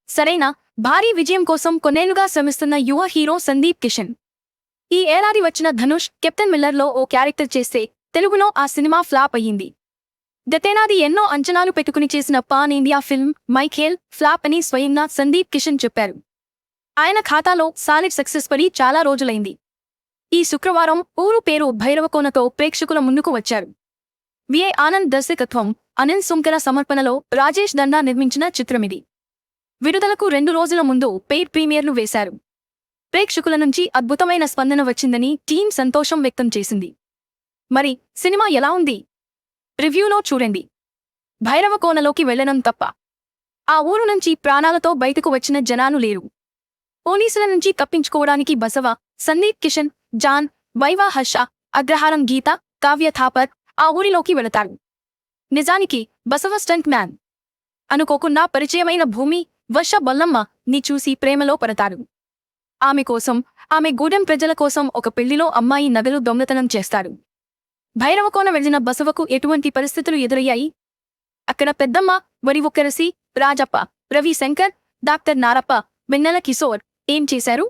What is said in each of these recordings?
సరైన భారీ విజయం కోసం కొన్నేళ్లుగా శ్రమిస్తున్న యువ హీరో సందీప్ కిషన్. ఈ ఏడాది వచ్చిన ధనుష్ కెప్టెన్ మిల్లర్లో ఓ క్యారెక్టర్ చేస్తే తెలుగులో ఆ సినిమా ఫ్లాప్ అయ్యింది. గతేడాది ఎన్నో అంచనాలు పెట్టుకుని చేసిన pan India film Michael flop అని స్వయంగా సందీప్ కిషన్ చెప్పారు. ఆయన ఖాతాలో సాలిడ్ సక్సెస్ పడి చాలా రోజులైంది. ఈ శుక్రవారం ఊరు పేరు భైరవకోనతో ప్రేక్షకుల ముందుకు వచ్చారు. విఐ ఆనంద్ దర్శకత్వం, అనిల్ సుంకర సమర్పణలో రాజేష్ దండా నిర్మించిన చిత్రమిది. విడుదలకు 2 రోజుల ముందు పెయిడ్ ప్రీమియర్లు వేశారు. ప్రేక్షకుల నుంచి అద్భుతమైన స్పందన వచ్చిందని టీం సంతోషం వ్యక్తం చేసింది. మరి సినిమా ఎలా ఉంది? రివ్యూలో చూడండి. భైరవకోనలోకి వెళ్లడం తప్ప ఆ ఊరు నుంచి ప్రాణాలతో బయటకు వచ్చిన జనాలు లేరు. పోలీసుల నుంచి తప్పించుకోవడానికి బసవ, సందీప్ కిషన్, జాన్, వైవా హర్ష, అగ్రహారం గీత, కావ్య థాపర్ ఆ ఊరిలోకి వెళతారు. నిజానికి బసవ స్టంట్ మ్యాన్. అనుకోకుండా పరిచయమైన భూమి, వర్ష బొల్లమ్మ ని చూసి ప్రేమలో పడతారు. ఆమె కోసం, ఆమె గూడెం ప్రజల కోసం ఒక పెళ్లిలో అమ్మాయి నగలు దొంగతనం చేస్తారు. భైరవకోన వెళ్లిన బసవకు ఎటువంటి పరిస్థితులు ఎదురయ్యాయి? అక్కడ పెద్దమ్మ, వరి ఒక్కరసి, రాజప్ప, రవి శంకర్, డాక్టర్ నారప్ప, వెన్నెల కిశోర్ ఏం చేశారు?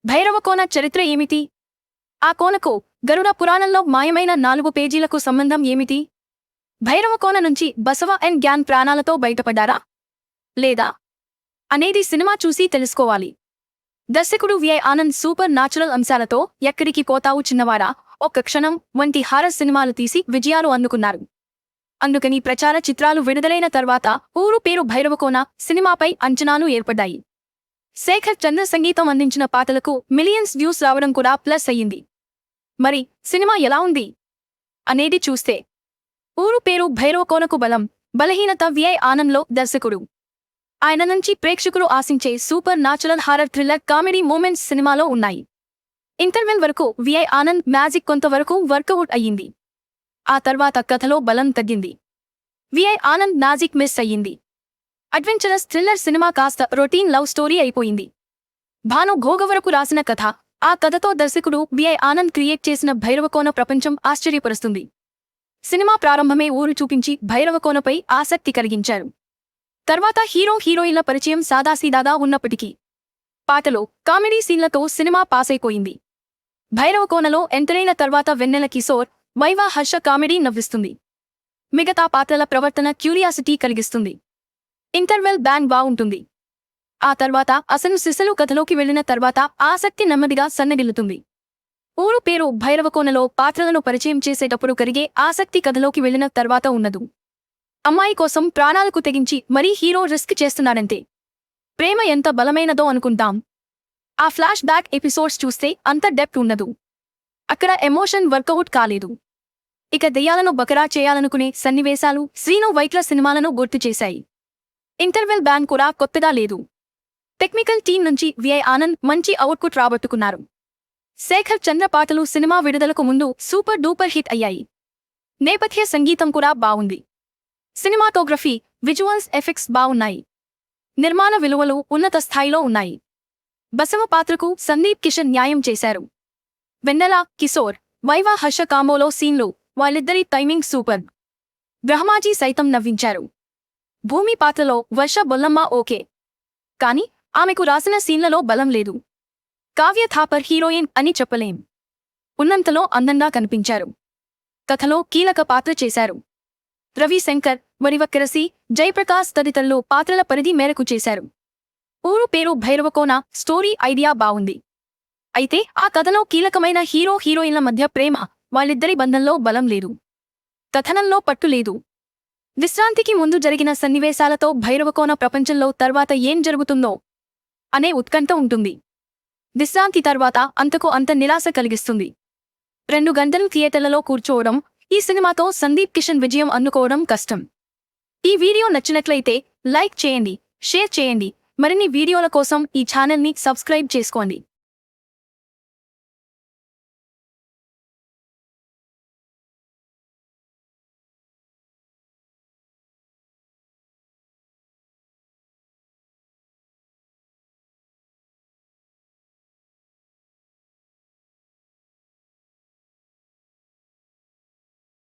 భైరవకోన చరిత్ర ఏమిటి? ఆ కోనకు గరుడ పురాణంలో మాయమైన 4 పేజీలకు సంబంధం ఏమిటి? భైరవకోన నుంచి బసవ అండ్ గ్యాన్ ప్రాణాలతో బయటపడ్డారా లేదా అనేది సినిమా చూసి తెలుసుకోవాలి. దర్శకుడు విఐ ఆనంద్ సూపర్ నాచురల్ అంశాలతో ఎక్కడికి పోతావు చిన్నవాడా, ఒక్క క్షణం వంటి హారర్ సినిమాలు తీసి విజయాలు అందుకున్నారు. అందుకని ప్రచార చిత్రాలు విడుదలైన తర్వాత ఊరు పేరు భైరవకోన సినిమాపై అంచనాలు ఏర్పడ్డాయి. శేఖర్ చంద్ర సంగీతం అందించిన పాటలకు మిలియన్స్ వ్యూస్ రావడం కూడా ప్లస్ అయ్యింది. మరి సినిమా ఎలా ఉంది అనేది చూస్తే, ఊరు పేరు భైరవకోనకు బలం, బలహీనత విఐ ఆనంద్లో దర్శకుడు. ఆయన నుంచి ప్రేక్షకులు ఆశించే supernatural horror thriller comedy moments సినిమాలో ఉన్నాయి. ఇంటర్వెల్ వరకు విఐ ఆనంద్ మ్యాజిక్ కొంతవరకు వర్కౌట్ అయ్యింది. ఆ తర్వాత కథలో బలం తగ్గింది. విఐ ఆనంద్ మ్యాజిక్ మిస్ అయ్యింది. అడ్వెంచరస్ థ్రిల్లర్ సినిమా కాస్త రొటీన్ లవ్ స్టోరీ అయిపోయింది. భాను గోగవరకు రాసిన కథ, ఆ కథతో దర్శకుడు విఐ ఆనంద్ క్రియేట్ చేసిన భైరవకోన ప్రపంచం ఆశ్చర్యపరుస్తుంది. సినిమా ప్రారంభమే ఊరు చూపించి భైరవకోనపై ఆసక్తి కలిగించారు. తర్వాత హీరో హీరోయిన్ల పరిచయం సాదాసీదాగా ఉన్నప్పటికీ పాటలో, కామెడీ సీన్లతో సినిమా పాసైపోయింది. భైరవకోనలో ఎంటరైన తర్వాత వెన్నెల కిశోర్, వైవా హర్ష కామెడీ నవ్విస్తుంది. మిగతా పాత్రల ప్రవర్తన క్యూరియాసిటీ కలిగిస్తుంది. ఇంటర్వెల్ బ్యాంగ్ బావుంటుంది. ఆ తర్వాత అసలు సిసలు కథలోకి వెళ్లిన తర్వాత ఆసక్తి నెమ్మదిగా సన్నగిల్లుతుంది. ఊరు పేరు భైరవకోనలో పాత్రలను పరిచయం చేసేటప్పుడు కరిగే ఆసక్తి కథలోకి వెళ్లిన తర్వాత ఉన్నదు. అమ్మాయి కోసం ప్రాణాలకు తెగించి మరీ హీరో రిస్క్ చేస్తున్నాడంటే ప్రేమ ఎంత బలమైనదో అనుకుంటాం. ఆ ఫ్లాష్ బ్యాక్ ఎపిసోడ్స్ చూస్తే అంత డెప్త్ ఉండదు. అక్కడ ఎమోషన్ వర్కౌట్ కాలేదు. ఇక దెయ్యాలను బకరా చేయాలనుకునే సన్నివేశాలు శ్రీను వైట్ల సినిమాలను గుర్తు చేశాయి. ఇంటర్వెల్ బ్యాంగ్ కూడా కొత్తగా లేదు. టెక్నికల్ టీం నుంచి విఐ ఆనంద్ మంచి అవుట్పుట్ రాబట్టుకున్నారు. శేఖర్ చంద్ర పాటలు సినిమా విడుదలకు ముందు సూపర్ డూపర్ హిట్ అయ్యాయి. నేపథ్య సంగీతం కూడా బావుంది. సినిమాటోగ్రఫీ, విజువల్స్ ఎఫెక్ట్స్ బావున్నాయి. నిర్మాణ విలువలు ఉన్నత స్థాయిలో ఉన్నాయి. బసవ పాత్రకు సందీప్ కిషన్ న్యాయం చేశారు. వెన్నెల కిశోర్, వైవా హర్ష కాంబోలో సీన్లు, వాళ్ళిద్దరి టైమింగ్ సూపర్. బ్రహ్మాజీ సైతం నవ్వించారు. భూమి పాత్రలో వర్ష బొల్లమ్మ ఓకే, కాని ఆమెకు రాసిన సీన్లలో బలం లేదు. కావ్య థాపర్ హీరోయిన్ అని చెప్పలేం. ఉన్నంతలో అందంగా కనిపించారు. కథలో కీలక పాత్ర చేశారు. రవి శంకర్, వరివక్కరసి, జయప్రకాశ్ తదితరులు పాత్రల పరిధి మేరకు చేశారు. ఊరు పేరు భైరవకోన స్టోరీ ఐడియా బావుంది. అయితే ఆ కథలో కీలకమైన హీరో హీరోయిన్ల మధ్య ప్రేమ, వాళ్ళిద్దరి బంధంలో బలం లేదు. కథనంలో పట్టు లేదు. విశ్రాంతికి ముందు జరిగిన సన్నివేశాలతో భైరవకోన ప్రపంచంలో తర్వాత ఏం జరుగుతుందో అనే ఉత్కంఠ ఉంటుంది. విశ్రాంతి తర్వాత అంతకు అంత నిరాశ కలిగిస్తుంది. 2 గంటలు థియేటర్లలో కూర్చోవడం, ఈ సినిమాతో సందీప్ కిషన్ విజయం అందుకోవడం కష్టం. ఈ వీడియో నచ్చినట్లయితే లైక్ చేయండి, షేర్ చేయండి. మరిన్ని వీడియోల కోసం ఈ ఛానల్ని సబ్స్క్రైబ్ చేసుకోండి.